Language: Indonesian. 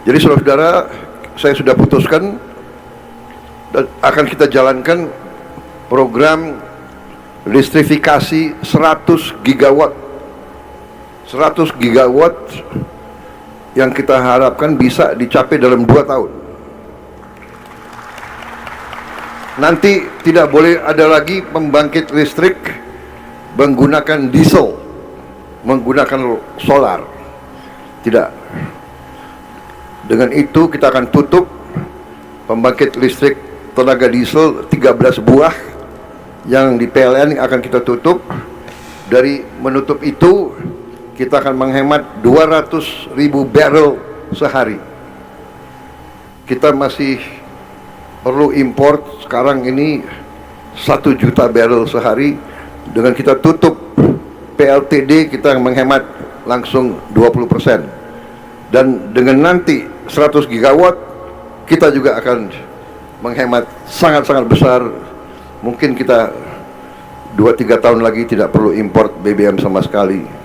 Jadi saudara-saudara, saya sudah putuskan dan akan kita jalankan program listrifikasi 100 gigawatt 100 gigawatt yang kita harapkan bisa dicapai dalam 2 tahun. Nanti tidak boleh ada lagi pembangkit listrik menggunakan diesel, menggunakan solar. Tidak. Dengan itu kita akan tutup pembangkit listrik tenaga diesel 13 buah yang di PLN akan kita tutup. Dari menutup itu kita akan menghemat 200.000 barrel sehari. Kita masih perlu import sekarang ini 1 juta barrel sehari. Dengan kita tutup PLTD kita menghemat langsung 20%. Dan dengan nanti 100 gigawatt kita juga akan menghemat sangat-sangat besar. Mungkin kita 2-3 tahun lagi tidak perlu import BBM sama sekali.